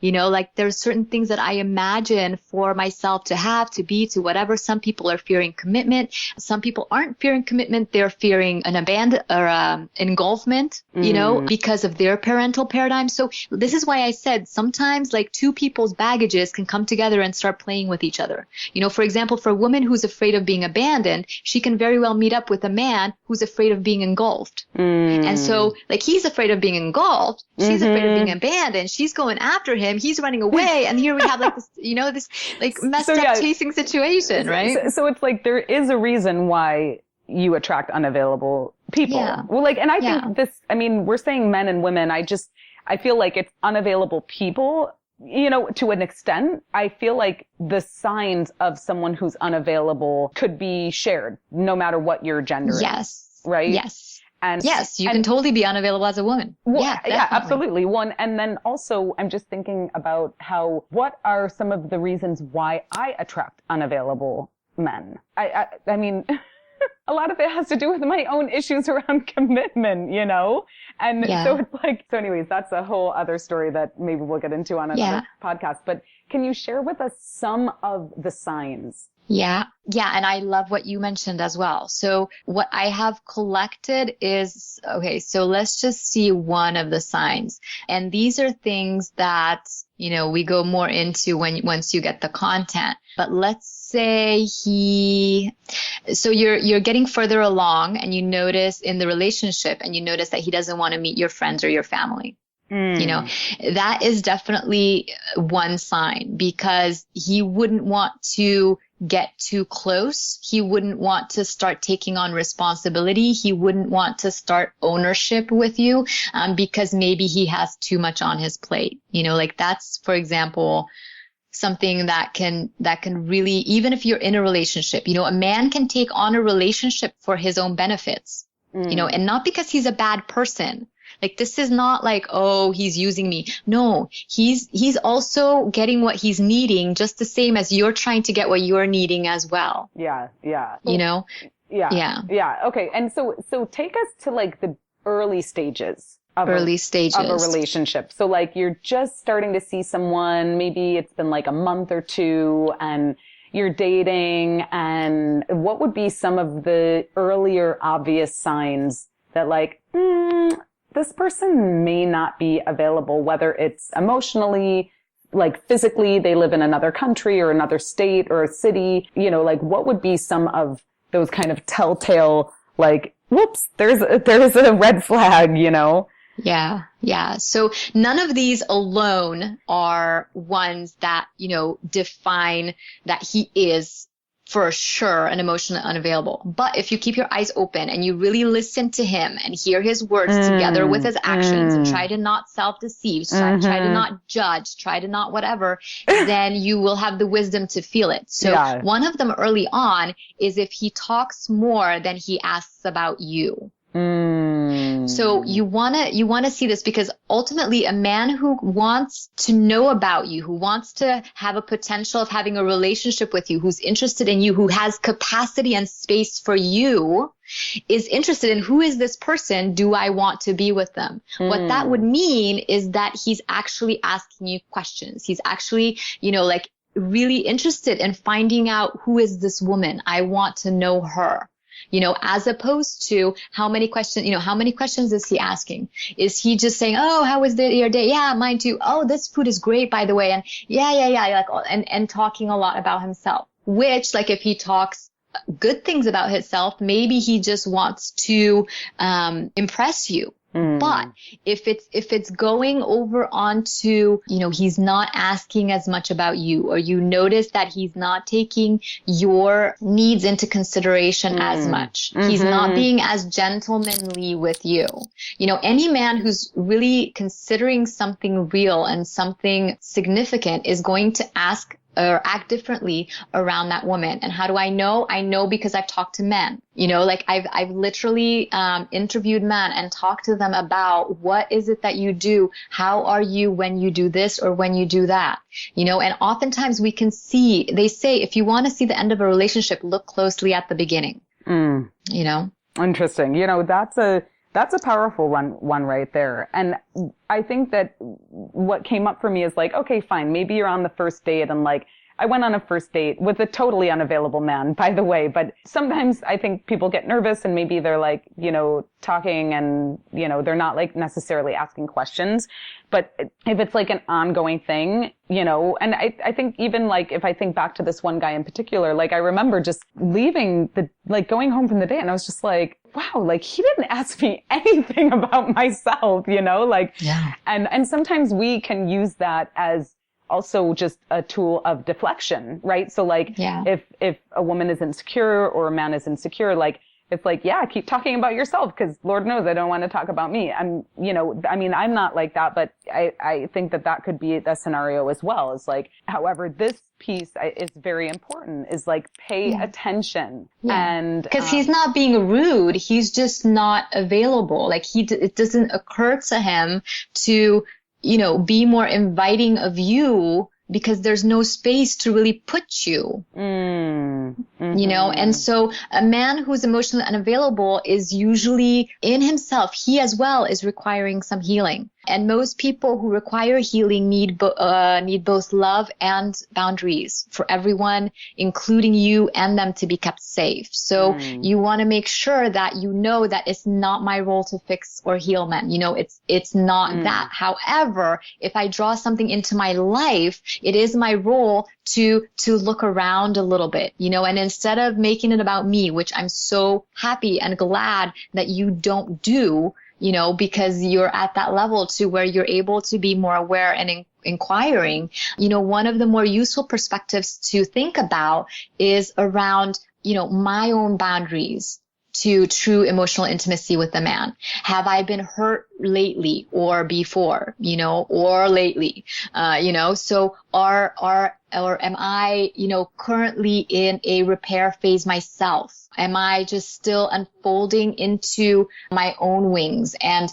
Speaker 2: There's certain things that I imagine for myself to have, to be, to whatever. Some people are fearing commitment. Some people aren't fearing commitment. They're fearing an abandon or engulfment, because of their parental paradigm. So this is why I said sometimes two people's baggages can come together and start playing with each other. For example, for a woman who's afraid of being abandoned, she can very well meet up with a man who's afraid of being engulfed. And so he's afraid of being engulfed. She's afraid of being abandoned. She's going after him. He's running away, and here we have this messed up chasing situation, right? So
Speaker 1: it's there is a reason why you attract unavailable people. Yeah. Well, and I think this, we're saying men and women. I feel like it's unavailable people, to an extent. I feel like the signs of someone who's unavailable could be shared no matter what your gender is. Right? Yes. And
Speaker 2: yes, you can totally be unavailable as a woman.
Speaker 1: Well, yeah, absolutely. One. And then also I'm just thinking about what are some of the reasons why I attract unavailable men? I mean, a lot of it has to do with my own issues around commitment, And so it's so anyways, that's a whole other story that maybe we'll get into on another podcast. But can you share with us some of the signs?
Speaker 2: Yeah. And I love what you mentioned as well. So what I have collected is, so let's just see one of the signs. And these are things that, we go more into once you get the content. But let's say so you're getting further along and you notice in the relationship and you notice that he doesn't want to meet your friends or your family. That is definitely one sign, because he wouldn't want to get too close. He wouldn't want to start taking on responsibility. He wouldn't want to start ownership with you, because maybe he has too much on his plate. That's, for example, something that can really, even if you're in a relationship, a man can take on a relationship for his own benefits, and not because he's a bad person. This is not he's using me. No, he's also getting what he's needing, just the same as you're trying to get what you're needing as well.
Speaker 1: Yeah.
Speaker 2: Yeah.
Speaker 1: Okay. And so take us to the early stages
Speaker 2: early stages
Speaker 1: of a relationship. So like you're just starting to see someone, maybe it's been like a month or two and you're dating, and what would be some of the earlier obvious signs that like, this person may not be available, whether it's emotionally, like physically, they live in another country or another state or a city, you know, like what would be some of those kind of telltale, like, whoops, there's a red flag, you know?
Speaker 2: Yeah. Yeah. So none of these alone are ones that, you know, define that he is for sure and emotionally unavailable. But if you keep your eyes open and you really listen to him and hear his words together with his actions and try to not self-deceive, try to not judge, try to not whatever, then you will have the wisdom to feel it. So one of them early on is if he talks more than he asks about you. So you wanna see this, because ultimately a man who wants to know about you, who wants to have a potential of having a relationship with you, who's interested in you, who has capacity and space for you, is interested in who is this person? Do I want to be with them? What that would mean is that he's actually asking you questions. He's actually, you know, like really interested in finding out, who is this woman? I want to know her. You know, as opposed to how many questions is he asking? Is he just saying, oh, how was your day? Yeah, mine too. Oh, this food is great, by the way. And yeah, like, and talking a lot about himself, which, like, if he talks good things about himself, maybe he just wants to, impress you. But if it's going over onto, you know, he's not asking as much about you, or you notice that he's not taking your needs into consideration as much. He's not being as gentlemanly with you. You know, any man who's really considering something real and something significant is going to ask or act differently around that woman. And how do I know? I know because I've talked to men. You know, like I've literally interviewed men and talked to them about, what is it that you do? How are you when you do this or when you do that? You know, and oftentimes we can see, they say, if you want to see the end of a relationship, look closely at the beginning. You know? Interesting.
Speaker 1: You know, that's a powerful one right there. And I think that what came up for me is like, okay, fine. Maybe you're on the first date and like, I went on a first date with a totally unavailable man, by the way, but sometimes I think people get nervous and maybe they're like, you know, talking and, you know, they're not like necessarily asking questions. But if it's like an ongoing thing, you know, and I think even like if I think back to this one guy in particular, like I remember just leaving going home from the date and I was just like, wow, like he didn't ask me anything about myself, you know, like, and sometimes we can use that as also just a tool of deflection, right? So like, if a woman is insecure or a man is insecure, like, it's like, yeah, keep talking about yourself, because Lord knows I don't want to talk about me. And, you know, I mean, I'm not like that, but I think that could be the scenario as well. It's like, however, this piece is very important, is like, pay attention. And
Speaker 2: because he's not being rude, he's just not available. Like it doesn't occur to him to, you know, be more inviting of you, because there's no space to really put you, you know? And so a man who's emotionally unavailable is usually in himself. He as well is requiring some healing. And most people who require healing need both love and boundaries for everyone, including you and them, to be kept safe. So you want to make sure that you know that it's not my role to fix or heal men. You know, it's not that. However, if I draw something into my life, it is my role to look around a little bit, you know, and instead of making it about me, which I'm so happy and glad that you don't do, you know, because you're at that level to where you're able to be more aware and inquiring. You know, one of the more useful perspectives to think about is around, you know, my own boundaries to true emotional intimacy with a man. Have I been hurt lately or before, you know, or lately, you know, so or am I, you know, currently in a repair phase myself? Am I just still unfolding into my own wings and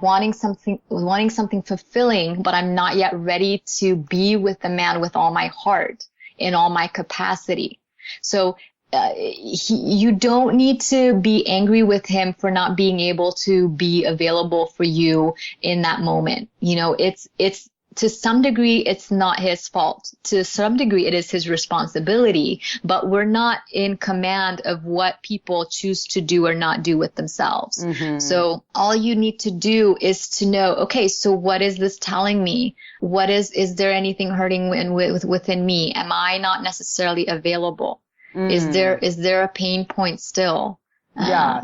Speaker 2: wanting something fulfilling, but I'm not yet ready to be with the man with all my heart, in all my capacity. So you don't need to be angry with him for not being able to be available for you in that moment. It's to some degree, it's not his fault. To some degree, it is his responsibility, but we're not in command of what people choose to do or not do with themselves. Mm-hmm. So all you need to do is to know, okay, so what is this telling me? Is there anything hurting within me? Am I not necessarily available? Is there a pain point still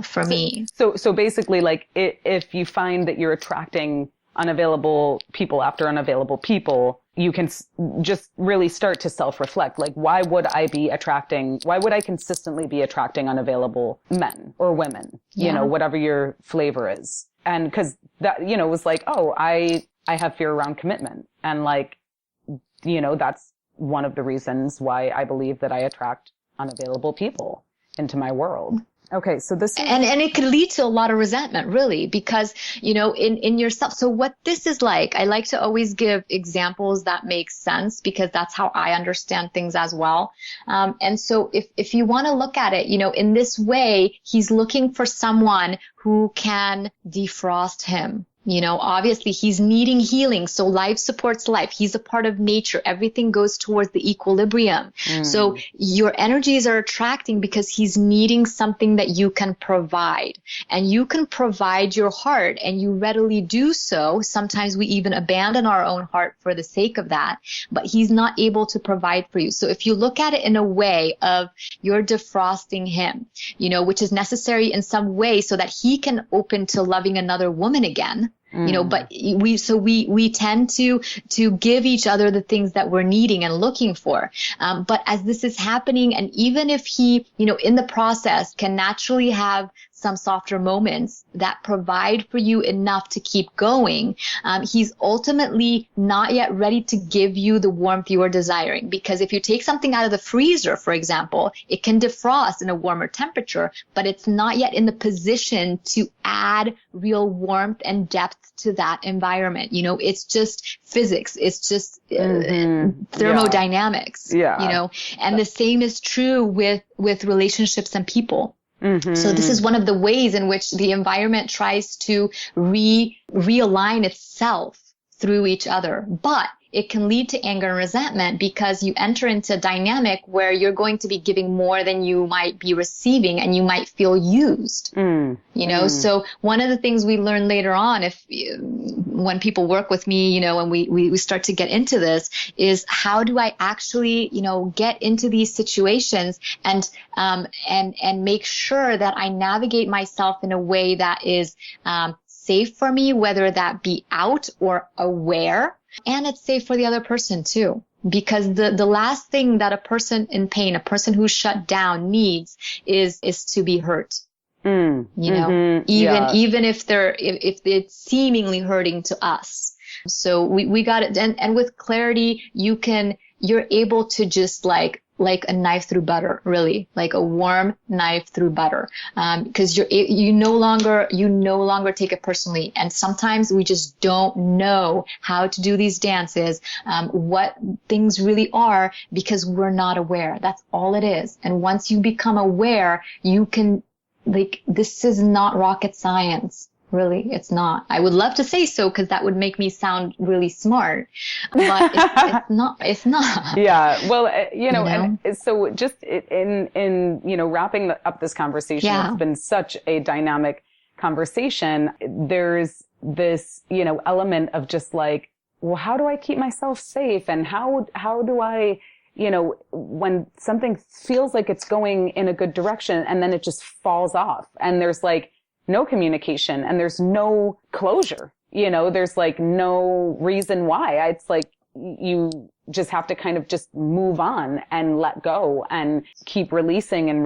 Speaker 2: for me?
Speaker 1: So basically, like, if you find that you're attracting unavailable people after unavailable people, you can just really start to self-reflect. Like, why would I consistently be attracting unavailable men or women? Whatever your flavor is. And cause that, it was like, oh, I have fear around commitment. And like, that's one of the reasons why I believe that I attract unavailable people into my world. Okay, so this is...
Speaker 2: And it can lead to a lot of resentment, really, because, in yourself. So what this is like, I like to always give examples that make sense because that's how I understand things as well. And so if you want to look at it, in this way, he's looking for someone who can defrost him. Obviously he's needing healing. So life supports life. He's a part of nature. Everything goes towards the equilibrium. So your energies are attracting because he's needing something that you can provide. And you can provide your heart, and you readily do so. Sometimes we even abandon our own heart for the sake of that, but he's not able to provide for you. So if you look at it in a way of you're defrosting him, which is necessary in some way so that he can open to loving another woman again. But we tend to give each other the things that we're needing and looking for. But as this is happening, and even if he, in the process can naturally have some softer moments that provide for you enough to keep going, he's ultimately not yet ready to give you the warmth you are desiring. Because if you take something out of the freezer, for example, it can defrost in a warmer temperature, but it's not yet in the position to add real warmth and depth to that environment. It's just physics. It's just thermodynamics. And the same is true with relationships and people. Mm-hmm. So this is one of the ways in which the environment tries to realign itself through each other. But it can lead to anger and resentment because you enter into a dynamic where you're going to be giving more than you might be receiving, and you might feel used. So one of the things we learn later on, when people work with me, when we start to get into this, is how do I actually, get into these situations and make sure that I navigate myself in a way that is safe for me, whether that be out or aware. And it's safe for the other person too, because the last thing that a person in pain, a person who's shut down, needs is to be hurt. Even if it's seemingly hurting to us. So we got it. And with clarity, you're able to just like a knife through butter, really, like a warm knife through butter. Because you no longer take it personally. And sometimes we just don't know how to do these dances, what things really are, because we're not aware. That's all it is. And once you become aware, you can, this is not rocket science. Really, it's not. I would love to say so because that would make me sound really smart, but it's not.
Speaker 1: Yeah. Well, and so just in wrapping up this conversation, it's been such a dynamic conversation. There's this, element of just like, well, how do I keep myself safe? And how do I, when something feels like it's going in a good direction and then it just falls off, and there's like no communication and there's no closure, there's like no reason why. It's like you just have to kind of just move on and let go and keep releasing and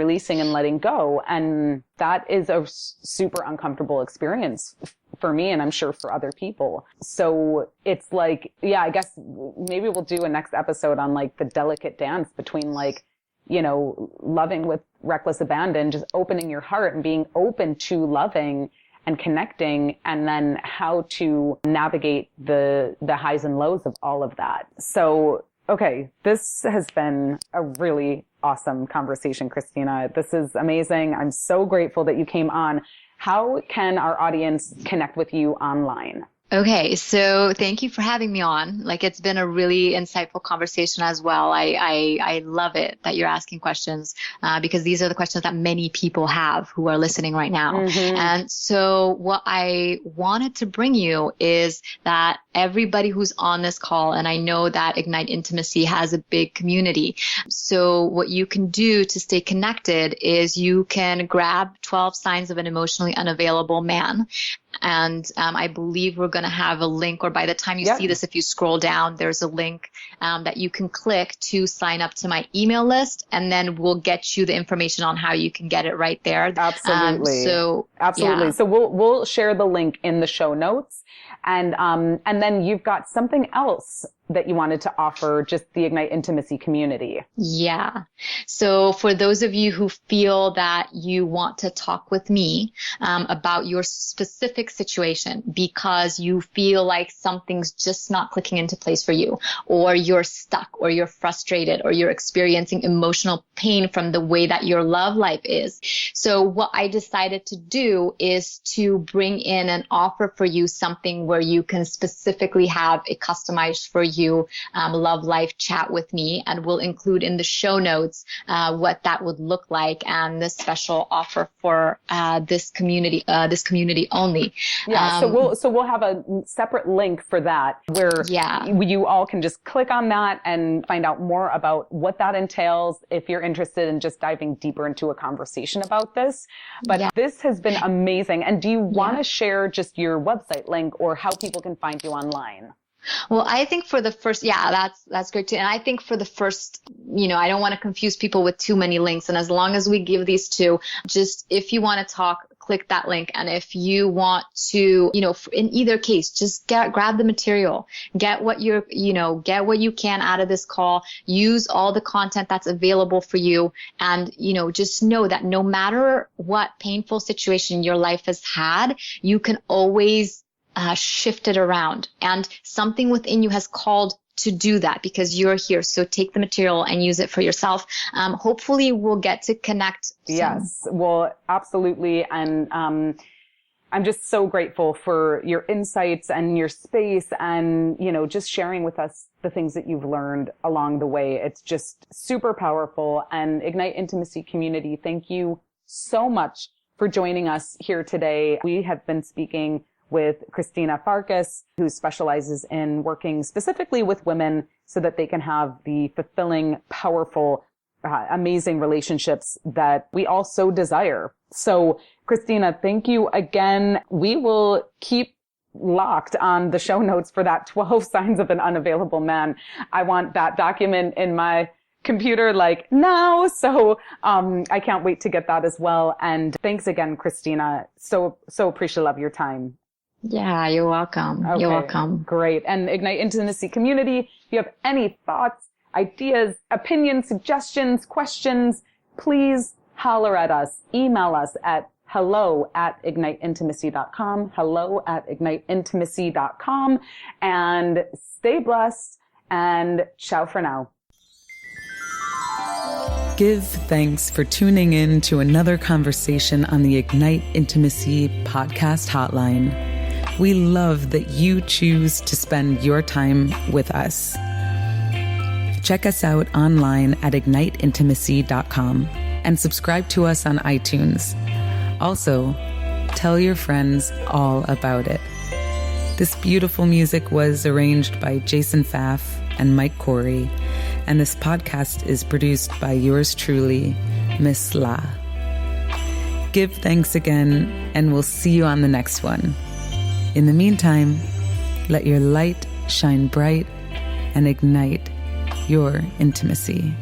Speaker 1: letting go. And that is a super uncomfortable experience for me, and I'm sure for other people. So it's like, I guess maybe we'll do a next episode on like the delicate dance between like, loving with reckless abandon, just opening your heart and being open to loving and connecting, and then how to navigate the highs and lows of all of that. So, okay, this has been a really awesome conversation, Krisztina. This is amazing. I'm so grateful that you came on. How can our audience connect with you online?
Speaker 2: Okay, so thank you for having me on. Like, it's been a really insightful conversation as well. I love it that you're asking questions because these are the questions that many people have who are listening right now. Mm-hmm. And so what I wanted to bring you is that everybody who's on this call, and I know that Ignite Intimacy has a big community. So what you can do to stay connected is you can grab 12 signs of an emotionally unavailable man. And I believe we're going to have a link, or by the time you see this, if you scroll down, there's a link that you can click to sign up to my email list, and then we'll get you the information on how you can get it right there.
Speaker 1: Absolutely. Absolutely.
Speaker 2: Yeah.
Speaker 1: So we'll share the link in the show notes, and then you've got something else that you wanted to offer just the Ignite Intimacy community.
Speaker 2: Yeah. So for those of you who feel that you want to talk with me about your specific situation because you feel like something's just not clicking into place for you, or you're stuck, or you're frustrated, or you're experiencing emotional pain from the way that your love life is. So what I decided to do is to bring in and offer for you something where you can specifically have a customized for you love life chat with me, and we'll include in the show notes what that would look like and this special offer for this community only.
Speaker 1: Yeah, so we'll have a separate link for that where you all can just click on that and find out more about what that entails if you're interested in just diving deeper into a conversation about this. But this has been amazing. And do you want to share just your website link or how people can find you online?
Speaker 2: Well, I think for the first, that's great too. And I think for the first, I don't want to confuse people with too many links. And as long as we give these two, just if you want to talk, click that link. And if you want to, in either case, just grab the material, get what you can out of this call, use all the content that's available for you. And, just know that no matter what painful situation your life has had, you can always shift it around, and something within you has called to do that because you're here. So take the material and use it for yourself. Hopefully we'll get to connect soon.
Speaker 1: Yes, well, absolutely. And I'm just so grateful for your insights and your space and, just sharing with us the things that you've learned along the way. It's just super powerful. And Ignite Intimacy community, thank you so much for joining us here today. We have been speaking with Krisztina Farkas, who specializes in working specifically with women so that they can have the fulfilling, powerful, amazing relationships that we all so desire. So, Krisztina, thank you again. We will keep locked on the show notes for that 12 signs of an unavailable man. I want that document in my computer now. So, I can't wait to get that as well. And thanks again, Krisztina. So appreciative of your time.
Speaker 2: Yeah, you're welcome.
Speaker 1: Okay,
Speaker 2: you're welcome.
Speaker 1: Great. And Ignite Intimacy community, if you have any thoughts, ideas, opinions, suggestions, questions, please holler at us. Email us at hello@igniteintimacy.com, hello@igniteintimacy.com, and stay blessed, and ciao for now. Give thanks for tuning in to another conversation on the Ignite Intimacy podcast hotline. We love that you choose to spend your time with us. Check us out online at igniteintimacy.com and subscribe to us on iTunes. Also, tell your friends all about it. This beautiful music was arranged by Jason Pfaff and Mike Corey, and this podcast is produced by yours truly, Miss La. Give thanks again, and we'll see you on the next one. In the meantime, let your light shine bright and ignite your intimacy.